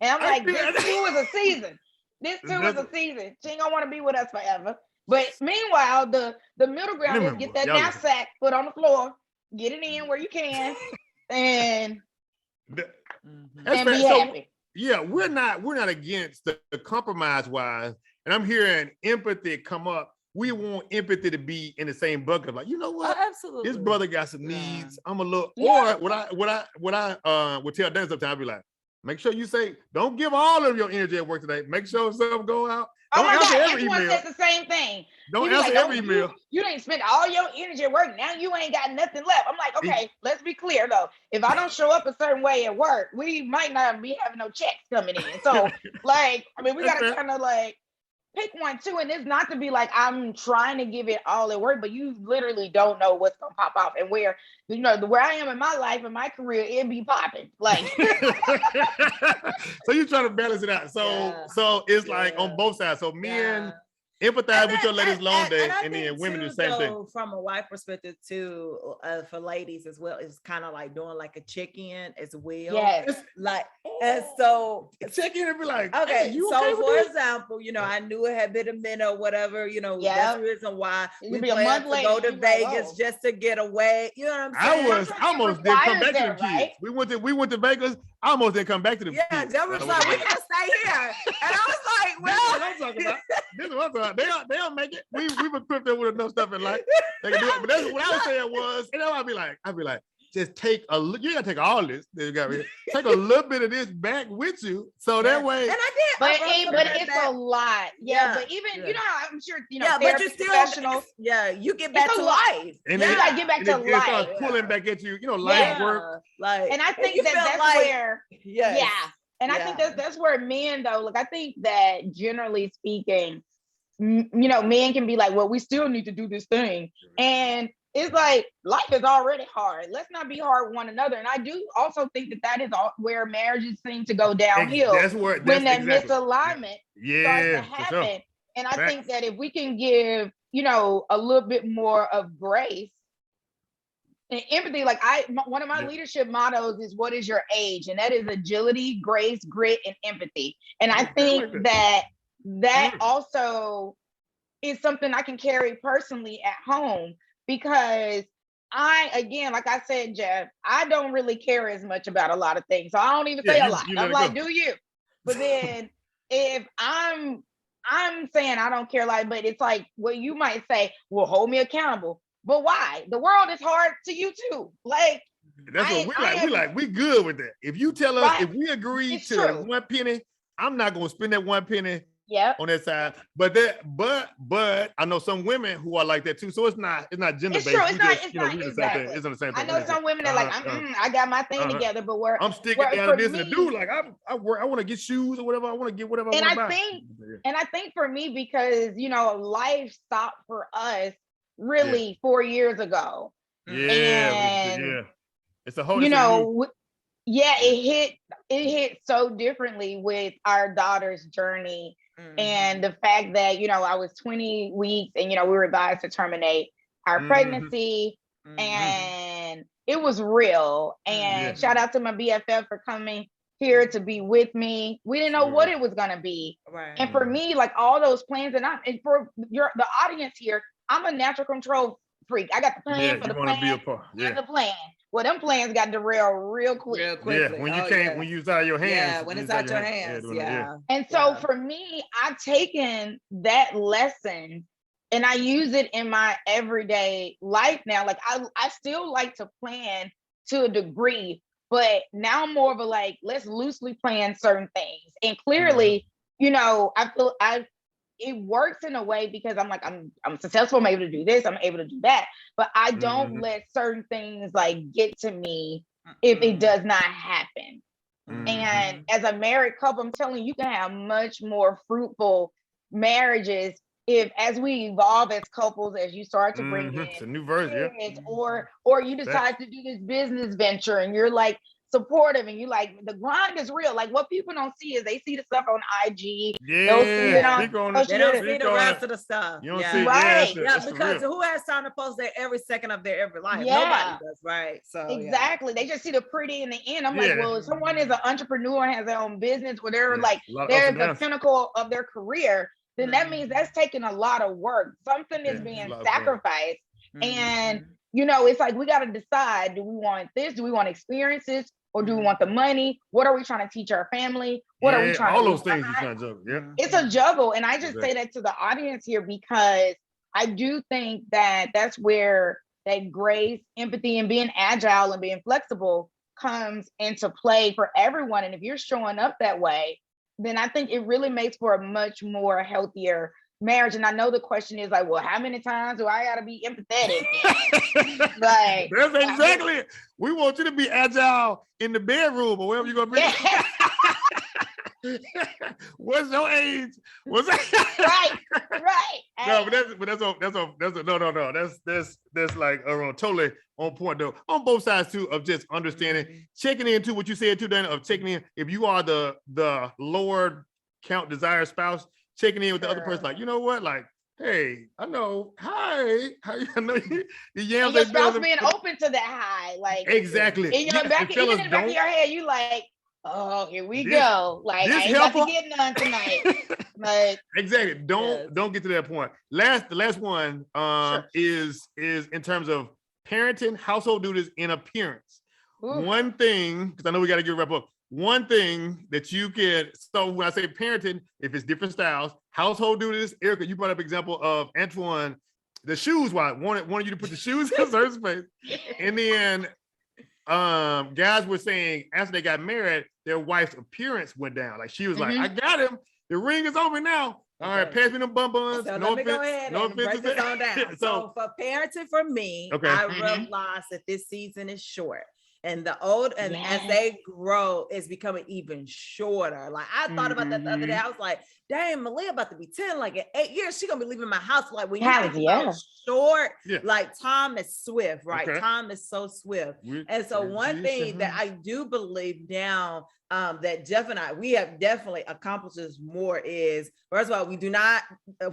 I'm like, this too is a season. This too is a season. She ain't gonna want to be with us forever. But meanwhile, the middle ground is get that knapsack put on the floor, get it in where you can, and be happy. Yeah, we're not against the compromise wise, and I'm hearing empathy come up. We want empathy to be in the same bucket. Like, you know what? Oh, absolutely. This brother got some needs. I'm a little, or what I would tell Dan sometimes, I'd be like, make sure you say, don't give all of your energy at work today. Make sure something go out. Don't answer every email. Everyone says the same thing. Don't answer every email. You didn't spend all your energy at work. Now you ain't got nothing left. I'm like, okay, let's be clear though. If I don't show up a certain way at work, we might not be having no checks coming in. So like, we gotta kind of like pick one too, and it's not to be like I'm trying to give it all at work, but you literally don't know what's gonna pop off and where where I am in my life and my career, it be popping. Like so you trying to balance it out. So it's like on both sides. So men empathize with your ladies long day, and then women do the same thing. From a wife perspective too, for ladies as well, it's kind of like doing like a check-in as well. Yes. Like, and so check in and be like, okay, hey, you so okay for example, I knew it had been a minute or whatever, that's the reason why we planned to go to Vegas just to get away. You know what I'm saying? I almost didn't come back to the kids. We went to Vegas. I almost didn't come back to the kids. Yeah, that was like, we're gonna stay here. And I was like, well, this is what I'm talking about. This is what I'm talking about. They'll make it. We've equipped them with enough stuff in life. They can do it. But that's what I was saying was, I'd be like, just take you gotta take all this. Take a little bit of this back with you, so that way. And I did, But I it's a lot. Yeah. But even you know, I'm sure but you still professionals. you get back to life. And you gotta get back to it life. starts pulling back at you. Life work. Like, and I think that's where. Yes. Yeah. And I think that's where men though. Look, I think that generally speaking, men can be like, well, we still need to do this thing, and it's like life is already hard. Let's not be hard with one another. And I do also think that is where marriages seem to go downhill. When that misalignment starts to happen. Sure. And I think that if we can give, a little bit more of grace and empathy, like one of my leadership mottos is, what is your age? And that is agility, grace, grit, and empathy. And I think that also is something I can carry personally at home. Because like I said, Jeff, I don't really care as much about a lot of things. So I don't even say a lot. I'm like, do you? But then if I'm saying I don't care, but it's like, well, you might say, well, hold me accountable. But why? The world is hard to you too. Like, that's what we like. We good with that. If you tell us, if we agree to 1 penny, I'm not going to spend that 1 penny. On that side, but I know some women who are like that too. So it's not gender based. It's on the same thing. I know some women that like, I got my thing together, but I'm sticking down to this and a dude like I want to get shoes or whatever. I want to get whatever. And I think for me, because life stopped for us really 4 years ago. Yeah, it's a whole. It hit so differently with our daughter's journey. And the fact that, I was 20 weeks and, we were advised to terminate our pregnancy and it was real. And shout out to my BFF for coming here to be with me. We didn't know what it was going to be. Right. And for me, like all those plans and for the audience here, I'm a natural control freak. I got the plan for the plan and the plan. Well, them plans got derailed real quick. Yeah, when you when you use out of your hands. Yeah, when it's out your hands. And so for me, I've taken that lesson and I use it in my everyday life now. Like I still like to plan to a degree, but now I'm more of a let's loosely plan certain things. And clearly, I feel it works in a way because I'm like, I'm successful, I'm able to do this, I'm able to do that. But I don't let certain things get to me if it does not happen. And as a married couple, I'm telling you, can have much more fruitful marriages if as we evolve as couples, as you start to bring in it's a new version, or you decide to do this business venture and you're supportive and you the grind is real. Like what people don't see is they see the stuff on IG. They don't see the rest of the stuff. You don't see right. Because who has time to post that every second of their every life? Nobody does, right? So exactly. They just see the pretty in the end. I'm like, well, if someone is an entrepreneur and has their own business or they're they're the pinnacle of their career, then that means that's taking a lot of work. Something is being sacrificed. And it's like we got to decide, do we want this? Do we want experiences? Or do we want the money? What are we trying to teach our family? What are we trying to do? All those things you're trying to juggle. Yeah. It's a juggle. And I just say that to the audience here because I do think that that's where that grace, empathy, and being agile and being flexible comes into play for everyone. And if you're showing up that way, then I think it really makes for a much more healthier marriage. And I know the question is well, how many times do I gotta be empathetic? That's exactly it. We want you to be agile in the bedroom or wherever you're gonna be. What's your age? What's right. No, but that's totally on point though. On both sides too of just understanding, checking into what you said too, Dana, of checking in. If you are the lower count desired spouse, checking in with the other person, you know what, hey, I know, hi, I know you yams. Your spouse being open to that high, exactly. In your back, even in the back of your head, you oh, here we go. I ain't about to get none tonight. Exactly. Don't get to that point. The last one is in terms of parenting, household duties, and appearance. Ooh. One thing, because I know we got to get wrap up. One thing that you can, so when I say parenting, if it's different styles, household duties, Erica, you brought up example of Antoine, the shoes, wanted you to put the shoes in a certain space. And then guys were saying after they got married, their wife's appearance went down. Like she was like, I got him. The ring is over now. All right, pass me them bum buns. So no let me go offense. ahead No and break this on down. So for parenting for me, I realized that this season is short. And the old and as they grow, it's becoming even shorter. Like I thought about that the other day. I was like, dang, Malia about to be 10, like in 8 years, she's gonna be leaving my house. Like when you think about short, like time is swift, right? Time is so swift. And so one thing that I do believe now that Jeff and we have definitely accomplished this more is, first of all, we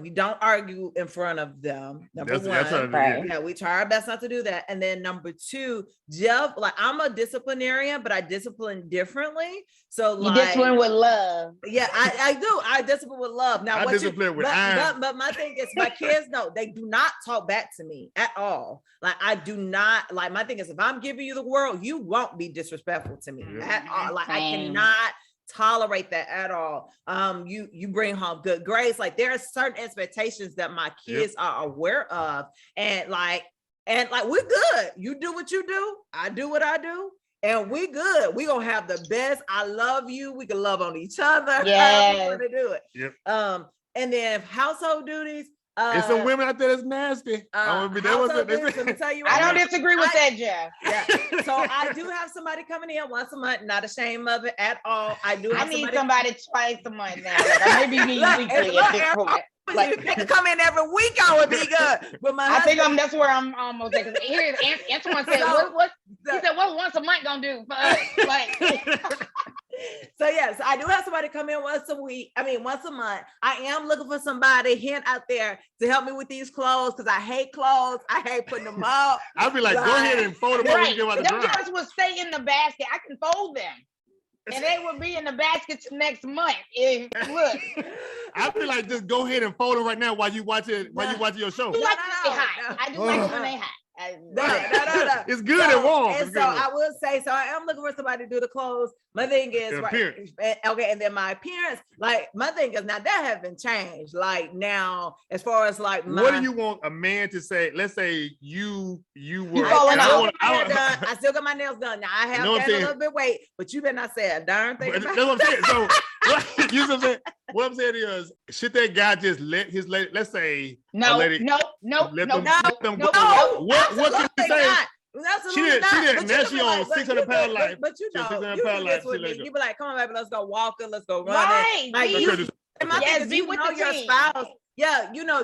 don't argue in front of them. Number one, we try our best not to do that. And then number two, Jeff, like I'm a disciplinarian, but I discipline differently. So like, you discipline with love. Yeah, I do. I discipline with love. Now, but my thing is, my kids know they do not talk back to me at all. Like I do not. Like my thing is, if I'm giving you the world, you won't be disrespectful to me at all. Like I cannot tolerate that at all. You bring home good grades. Like there are certain expectations that my kids are aware of, and like we're good. You do what you do. I do what I do. And we good. We gonna have the best. I love you. We can love on each other. Yeah, to do it. Yep. And then household duties. There's some women out there that's nasty. Let me tell you. I don't disagree with that, Jeff. Yeah. So I do have somebody coming in once a month. Not ashamed of it at all. I need somebody twice a month now. Like I maybe need weekly at this point. Like if you could come in every week, I would be good. But I think that's where I'm almost at. Because here, Antoine said, he said, what once a month gonna do for us? Like, so yes, I do have somebody come in once a month. I am looking for somebody hint out there to help me with these clothes because I hate clothes. I hate putting them up. I'd be like, go ahead and fold them up when you get out the dryer. Them jars will stay in the basket. I can fold them. And they will be in the basket next month. Look, I feel like just go ahead and fold them right now while you watching your show. I do like when they hot. I do like it when they hot. No. It's good and warm. And so I will say, so I am looking for somebody to do the clothes. My thing is, and then my appearance, like my thing is now that haven't changed. Like now, as far as like, what do you want a man to say? Let's say you were. I still got my nails done. Now I have gained a little bit weight, but you better not say a darn thing. That's what I'm saying. So you know what I'm saying? What I'm saying is, should that guy just let his lady? Let's say no. What can you say? She didn't. Now she on 600-pound life. But you know, you be like, come on, baby, let's go walking, let's go running. Right. Like you know your spouse. Yeah, you know.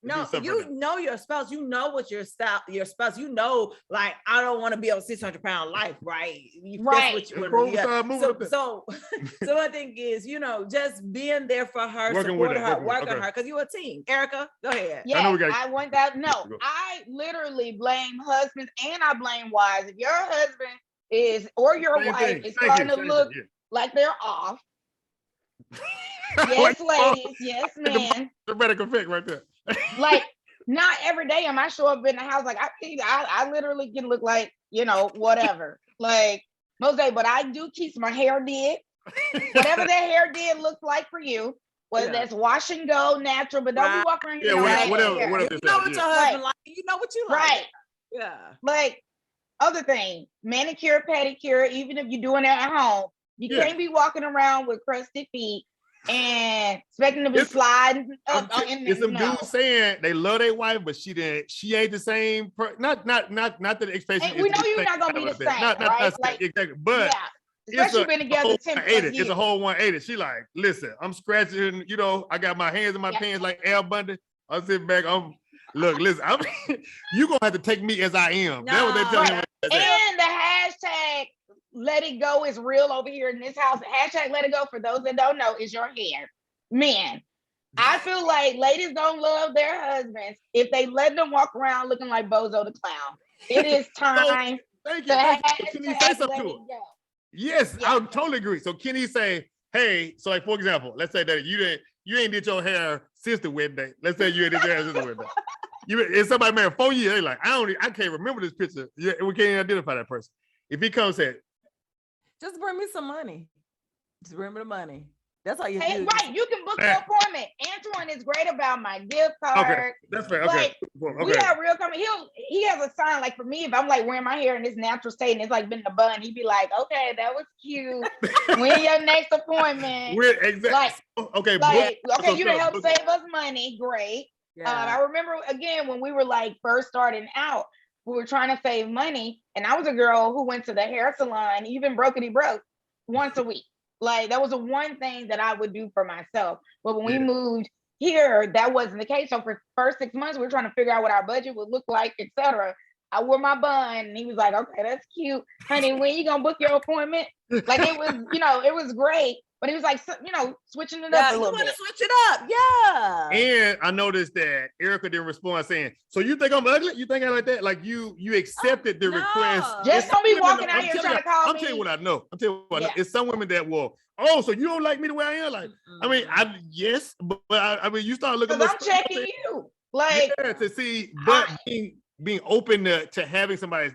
No, you know your spouse. You know what your spouse. You know, like I don't want to be on 600-pound life, right? That's what you want to do. So I think is just being there for her, supporting her, working her, because you're a team. Erica, go ahead. Yeah, I want that. No, I literally blame husbands and I blame wives. If your husband is or your wife is starting to look like they're off. Yes, ladies. Yes, man. The better fix right there. Like not every day am I show up in the house like I literally can look like whatever like most days, but I do keep my hair did whatever that hair did looks like for you, whether that's wash and go natural, but don't be walking around whatever you know what your husband like, you know what you like, right? Like other thing, manicure, pedicure, even if you're doing it at home, you can't be walking around with crusty feet and expecting to be sliding up it's some dudes saying they love their wife, but she ain't the same not that expectation. We know you're not gonna be the same, right? Like, exactly, but especially been together 10 years. It's a whole 180. She like, listen, I'm scratching, I got my hands in my pants like Al Bundy. I'm sitting back, listen, you gonna have to take me as I am. That's what they tell me. And the hashtag let it go is real over here in this house. Hashtag let it go, for those that don't know, is your hair. Men, I feel like ladies don't love their husbands if they let them walk around looking like Bozo the Clown. It is time. Thank you. Can he say something to her? Yes, I totally agree. So can he say, hey, so like for example, let's say that you ain't did your hair since the wedding day. Let's say you ain't did your hair since the wedding day. If somebody married 4 years, they like, I can't remember this picture. Yeah, we can't identify that person. If he comes and said, just bring me some money. Just bring me the money. That's all you do. Right, you can book the appointment. Antoine is great about my gift card. Okay, that's fair. Okay. We have real company. he has a sign, like for me, if I'm like wearing my hair in this natural state and it's like been a bun, he'd be like, okay, that was cute. When your next appointment? Exactly. Okay, okay, you done help save us money. Great. Yeah. I remember again when we were like first starting out, we were trying to save money, and I was a girl who went to the hair salon, even brokety broke, once a week. Like that was the one thing that I would do for myself. But when we moved here, that wasn't the case. So for first 6 months, we were trying to figure out what our budget would look like, etc. I wore my bun, and he was like, "Okay, that's cute, honey. When you gonna book your appointment?" Like it was, it was great. But he was like, switching it up a little bit. Switch it up, yeah. And I noticed that Erica didn't respond, saying, "So you think I'm ugly? You think I like that? Like you accepted the request? Just don't be walking out here trying to call me." I'm telling you what I know. It's some women that will. Oh, so you don't like me the way I am? Like, I mean, yes, but I mean, you start looking. I'm checking you, like to see, but being open to having somebody,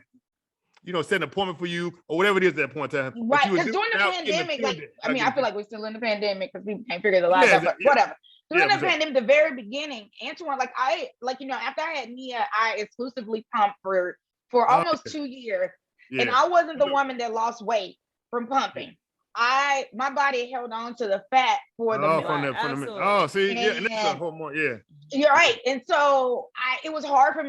set an appointment for you or whatever it is at that point in time. Right, because during the pandemic, I feel like we're still in the pandemic because people can't figure the lives out, but whatever. During the pandemic, the very beginning, Antoine, after I had Nia, I exclusively pumped for almost 2 years. Yeah. And I wasn't the woman that lost weight from pumping. My body held on to the fat for the milk. Oh, see, and that's a hormone, You're right. And so it was hard for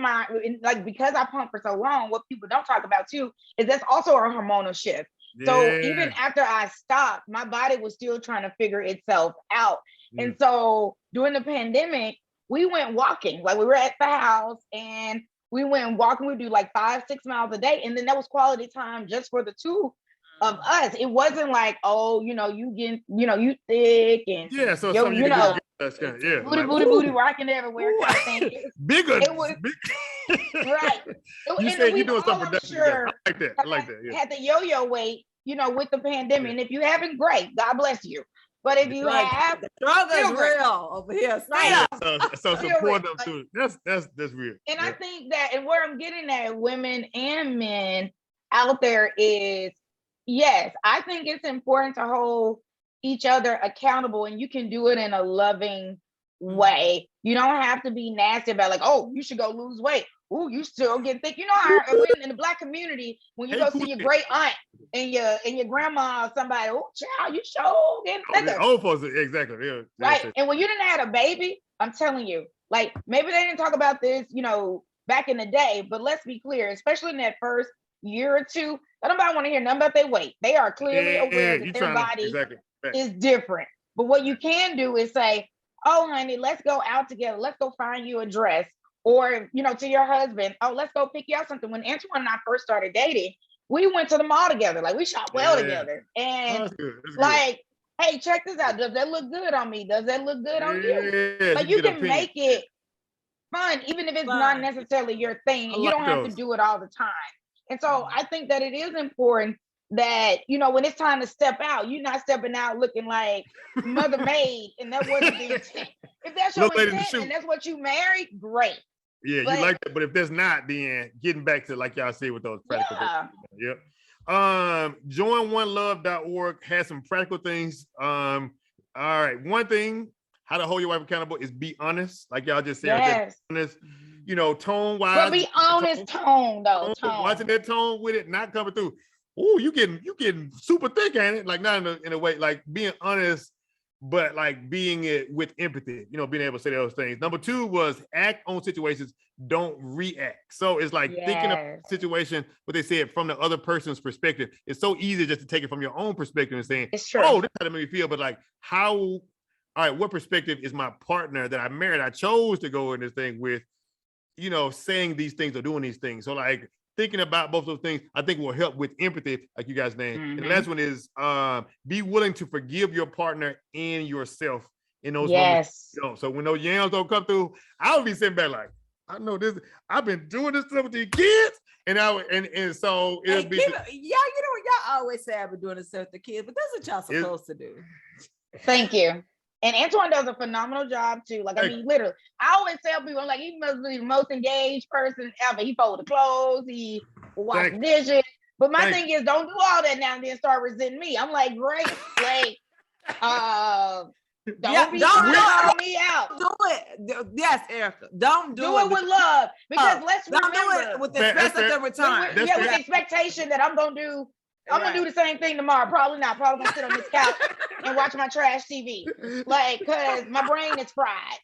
because I pumped for so long, what people don't talk about too, is that's also a hormonal shift. Yeah. So even after I stopped, my body was still trying to figure itself out. Yeah. And so during the pandemic, we went walking. Like we were at the house and we went walking. We do like 5-6 miles a day. And then that was quality time just for the two of us. It wasn't like, you getting, you thick and so booty rocking everywhere kind of thing. Bigger. It was right. You said you're doing something productive. Sure I like that. Yeah. Had the yo-yo weight, with the pandemic. And if you haven't, great, God bless you. But if you have, the struggle is real over here. Right. So support them too. That's real. And I think that, and where I'm getting at, women and men out there is, yes, I think it's important to hold each other accountable, and you can do it in a loving way. You don't have to be nasty about like, oh, you should go lose weight. Oh, you still get thick. In the Black community, when you go see your great aunt and your grandma or somebody, oh, child, you sure getting thicker. Old folks, exactly. Yeah, right. And when you didn't have a baby, I'm telling you, like maybe they didn't talk about this, back in the day, but let's be clear, especially in that first year or two, nobody want to hear nothing about their weight. They are clearly aware that their body is different. But what you can do is say, oh, honey, let's go out together. Let's go find you a dress. Or, to your husband, oh, let's go pick you out something. When Antoine and I first started dating, we went to the mall together. Like we shop well together. And that's good. Hey, check this out. Does that look good on me? Does that look good on you? Like you can make it fun, even if it's not necessarily your thing. And you don't have to do it all the time. And so I think that it is important that, when it's time to step out, you're not stepping out looking like Mother Maid, and that wasn't the intent. If that's your intent and that's what you married, great. Yeah, you like that. But if that's not, then getting back to like y'all say with those practical things. Yep. Join1love.org has some practical things. All right. One thing, how to hold your wife accountable is be honest. Like y'all just said, yes. Honest. Tone wise. But be honest, tone though. Watching that tone with it, not coming through. Oh, you getting super thick, ain't it? Like not in a way, like being honest, but like being it with empathy, being able to say those things. Number 2 was act on situations, don't react. So it's like thinking of a situation, what they said from the other person's perspective. It's so easy just to take it from your own perspective and saying, it's true. Oh, this how it made me feel. But like all right, what perspective is my partner that I married, I chose to go in this thing with, saying these things or doing these things. So like thinking about both those things, I think will help with empathy, like you guys named. Mm-hmm. And the last one is be willing to forgive your partner and yourself in those moments. So when those yams don't come through, I'll be sitting back like, I know this. I've been doing this stuff with these kids, and so it'll be. Y'all always say I've been doing this stuff with the kids, but that's what y'all supposed to do. Thank you. And Antoine does a phenomenal job too. Like, I mean, literally, I always tell people, like, he must be the most engaged person ever. He fold the clothes, he wash the dishes. But my thing is, don't do all that now and then start resenting me. I'm like, great, like, Don't be don't trying to do call me out. Do it. Yes, Erica. Don't Do it with love. Because let's don't remember. do it with the That's expectation of return. With the expectation that I'm gonna do the same thing tomorrow. Probably not. Probably gonna sit on this couch and watch my trash TV. Like, cause my brain is fried.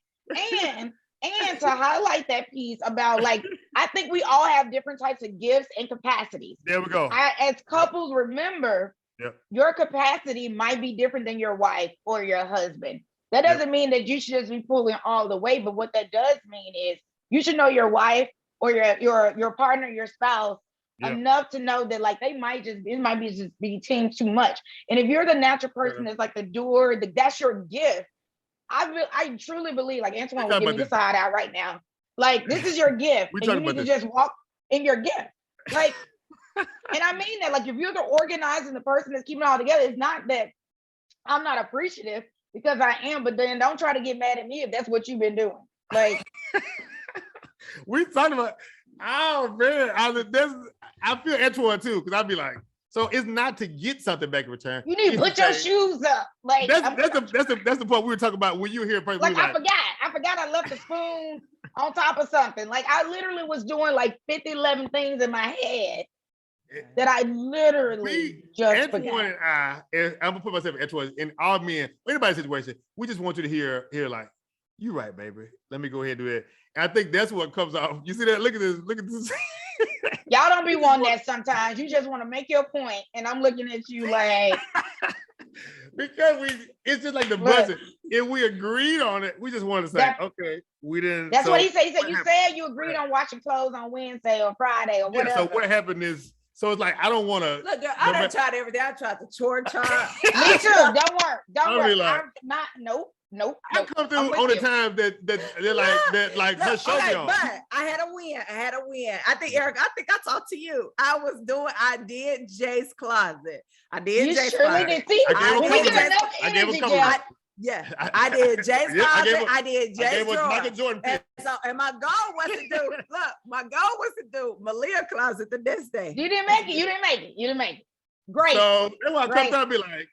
And to highlight that piece about like, I think we all have different types of gifts and capacities. There we go. As couples, remember, Yep. your capacity might be different than your wife or your husband. That doesn't mean that you should just be pulling all the way, but what that does mean is you should know your wife or your partner, your spouse, enough to know that like it might just be team too much. And if you're the natural person that's like the doer, that's your gift. I truly believe, like Antoine will give me the side out right now. Like, this is your gift, and you need to just walk in your gift. Like, and I mean that, like, if you're the organizing the person that's keeping it all together, it's not that I'm not appreciative, because I am, but then don't try to get mad at me if that's what you've been doing. Like, we talking about, oh man, I feel Antoine too, because I'd be like, so it's not to get something back in return. You need to put your shoes up. Like, that's the point we were talking about when you were here. Like, I forgot I left the spoon on top of something. Like, I literally was doing like 50, 11 things in my head that I literally just Antoine forgot. and I'm gonna put myself in Antoine, in all men, anybody's situation, we just want you to hear like, you right, baby. Let me go ahead and do it. And I think that's what comes off. You see that? Look at this. Y'all don't be wanting that sometimes. You just want to make your point, and I'm looking at you like, because it's just like the budget. If we agreed on it, we just want to say, okay, we didn't. That's what he said. He said, you said you agreed on washing clothes on Wednesday or Friday or whatever. So what happened is, so it's like, I don't want to. Look, girl, I done tried everything. I tried the chore chart. Me too. Don't worry. Like, I'm not. Nope. I come through on the time that they're like her show me on. But I had a win. I think, Eric, I talked to you. I did Jay's closet. I did Jay's closet. Did. See, I gave him cover. I did Jay's closet. I did Jay's Michael Jordan pick. And my goal was to do Malia closet the next day. You didn't make it. Great. So then when I come down, I'll be like,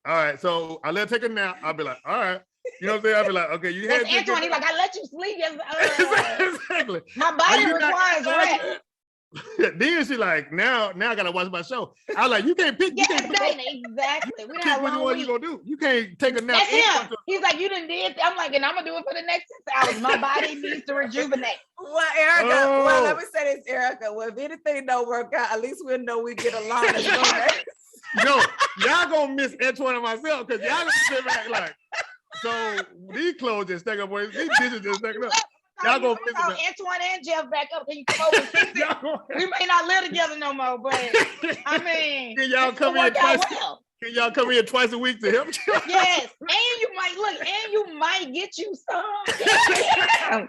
all right. So I let her take a nap. I'll be like, all right. You know what I'm saying? I'll be like, okay, you had Antoine. He's like, I let you sleep. Exactly. My body requires rest. Then she like, now I gotta watch my show. I was like, you can't pick. Exactly. We pick what you gonna do. You can't take a nap. That's him. He's like, you done did. I'm like, and I'm gonna do it for the next 6 hours. My body needs to rejuvenate. Well, Erica, let me say this, Erica. Well, if anything don't work out, at least we'll know we get along. Y'all gonna miss Antoine and myself, because y'all gonna sit back like, so these clothes just stack up, boys. These dishes just stack up. Y'all gonna miss Antoine and Jeff back up. Can you come over and fix it? We may not live together no more, but I mean, can y'all come in twice? Can y'all come in twice a week to help you? Yes, and you might get you some.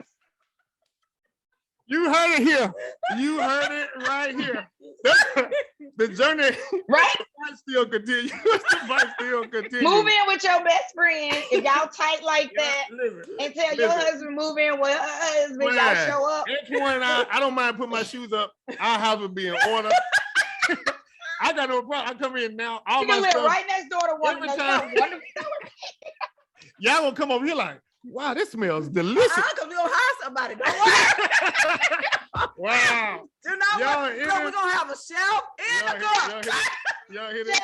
You heard it here. You heard it right here. The journey, right? Still continues. Move in with your best friend if y'all tight like that, and tell your husband move in with her husband. Y'all show up. Antoine and I don't mind putting my shoes up. Our house will be in order. I got no problem. I come in now. All my stuff right next door to one another. Y'all gonna come over here like, wow, this smells delicious. I'm gonna hire somebody. Don't worry. Wow. Do not worry. We're gonna have a shelf in the car. Y'all hear it?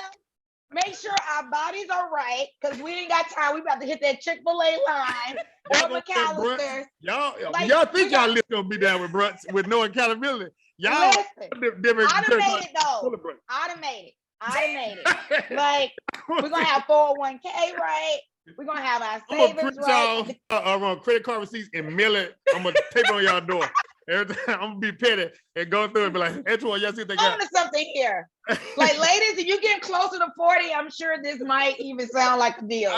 Make sure our bodies are right, because we ain't got time. We about to hit that Chick-fil-A line or McAllister's. Y'all think y'all live gonna be down with brunch with no accountability. Y'all automated though. Automated. Like, we're gonna have 401k, right? We're gonna have our savings, right? I'm gonna credit card receipts and mail it. I'm gonna tape it on y'all door. Every time I'm gonna be petty and go through and be like, Antoine, y'all see what they got? Something here. Like, ladies, if you get closer to 40, I'm sure this might even sound like a deal.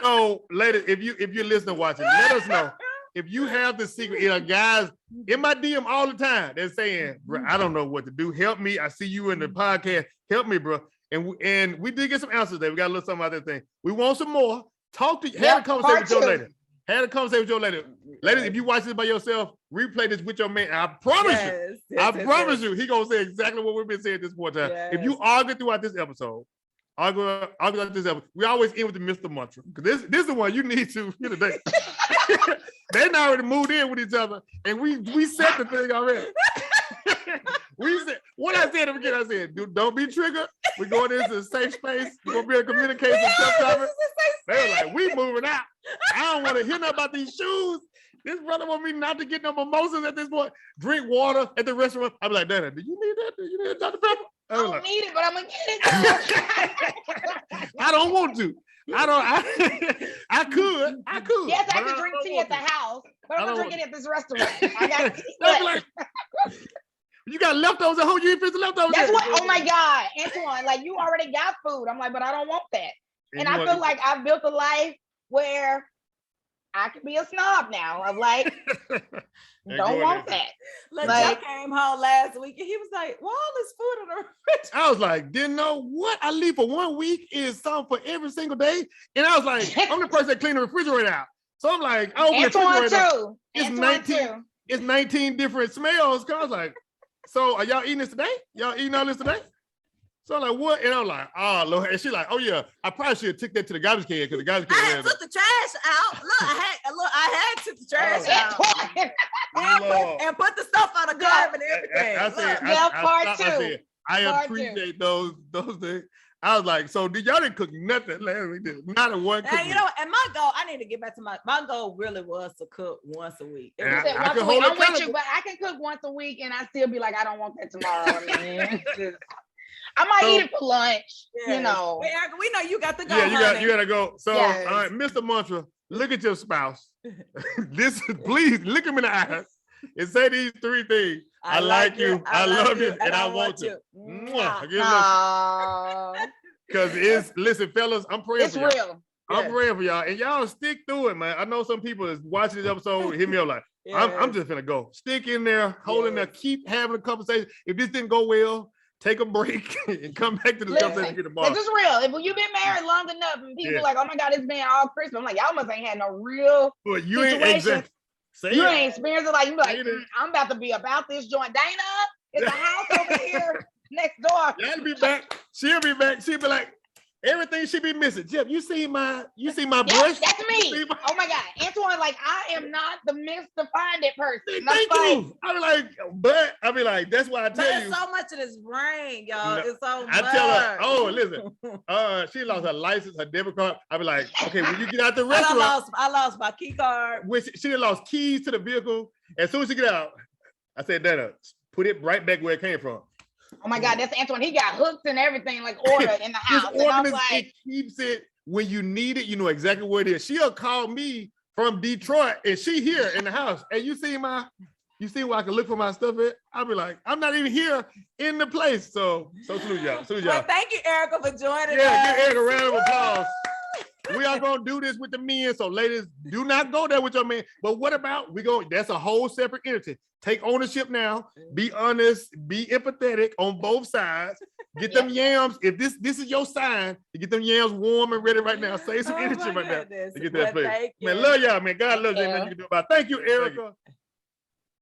So, ladies, if you're listening, watching, let us know. If you have the secret, guys in my DM all the time, they're saying, bro, I don't know what to do. Help me. I see you in the podcast. Help me, bro. And we did get some answers there. We got a little something out there thing. We want some more. Have a conversation with your lady. Had a conversation with your lady. Ladies, if you watch this by yourself, replay this with your man. I promise you. I promise you, he gonna say exactly what we've been saying this 4 times. If you argue throughout this episode, argue like this. We always end with the Mr. Mantra. Because this is the one you need to hear today. They not already moved in with each other, and we set the thing already. We said, what I said at the beginning, I said, don't be triggered. We're going into a safe space. We're going to be able to communicate with stuff. They were like, we moving out. I don't want to hear nothing about these shoes. This brother want me not to get no mimosas at this point. Drink water at the restaurant. I'm like, Dana, do you need that? Do you need Dr. Pepper? I don't need it, but I'm gonna get it. I don't want to. I could. Yes, I can drink tea at the house, but I'm gonna drink it at this restaurant. I got tea. Like, you got leftovers at home. You ain't fixed the leftovers. That's what. Oh my God, Antoine, like you already got food. I'm like, but I don't want that. And I feel like I've built a life where I can be a snob now. Of like, don't want that. Look, Like- Jay came home last week and he was like, "Well, all this food in the refrigerator." I was like, didn't know what I leave for 1 week is something for every single day. And I was like, I'm the person that clean the refrigerator out. So I'm like, I open the Antoine refrigerator. too. It's Antoine 19. too. It's 19 different smells. Cause I was like, so are y'all eating this today? Y'all eating all this today? So I'm like, what? And I'm like, oh Lord. And she's like, oh yeah, I probably should have took that to the garbage can because the garbage I can. had took the trash out. Look, I had took the trash out. Antoine. And put the stuff on the curb and everything. I said, Yeah, I part stopped, I two. said, I Part appreciate those things. I was like, so y'all didn't cook nothing last week? Not a one cook. And you know, and my goal, I need to get back to my goal really was to cook once a week. It Yeah. was- I Once can a week. hold I'm with accountable. you, but I can cook once a week and I still be like, I don't want that tomorrow. I mean, it's just- I might So- eat it for lunch, Yeah. you know. Hey, Erica, we know you got to go. Yeah, you gotta go. So, Yes. all right, Mr. Mantra, look at your spouse. Please look him in the eyes and say these 3 things. I like you, I love you, and I want to. Mwah. Give Aw, Because listen, fellas, I'm praying it's for y'all. real. I'm praying for y'all, and y'all stick through it, man. I know some people is watching this episode, hit me up like, I'm just gonna go. Stick in there, hold in there, keep having a conversation. If this didn't go well, take a break and come back to the Listen, conversation tomorrow. This is real. If you've been married long enough and people Yeah. like, oh my God, it's been all Christmas. I'm like, y'all must ain't had no real But you ain't situation. exactly. Say You it. ain't experienced it. Like you be like, Say it. I'm about to be about this joint. Dana, it's a house over here next door. Y'all be back. She'll be back. She'll be like, everything she be missing. Jeff, you see my Yeah, brush? that's You me. see my- Oh my God, Antoine, like I am not the Mr. Find It person. That's Thank like, you. I be like, but I be like, that's why I But tell it's you. so much of this brain, y'all. No, It's so much. I tell her, oh, listen, she lost her license, her debit card. I be like, okay, when you get out the I restaurant, lost my key card. when she done lost keys to the vehicle. As soon as she get out, I said, Dana, put it right back where it came from. oh my God, that's Antoine. He got hooks and everything like order in the This house. And I'm ordinance, like, it keeps it when you need it. You know exactly where it is. She'll call me from Detroit, and she here in the house. And you see where I can look for my stuff at? I'll be like, I'm not even here in the place. So salute y'all. Salute y'all. Well, thank you, Erica, for joining Yeah, us. give Eric a round of applause. We are gonna do this with the men. So ladies, do not go there with your man. But what about that's a whole separate entity. Take ownership now. Be honest, be empathetic on both sides. Get them yams. If this is your sign, to get them yams warm and ready right now. Save some Oh energy my right now goodness. to get Well, that place. thank Man, you. love y'all, man. God loves you, Yeah. man. You can do about it. Thank you, Erica.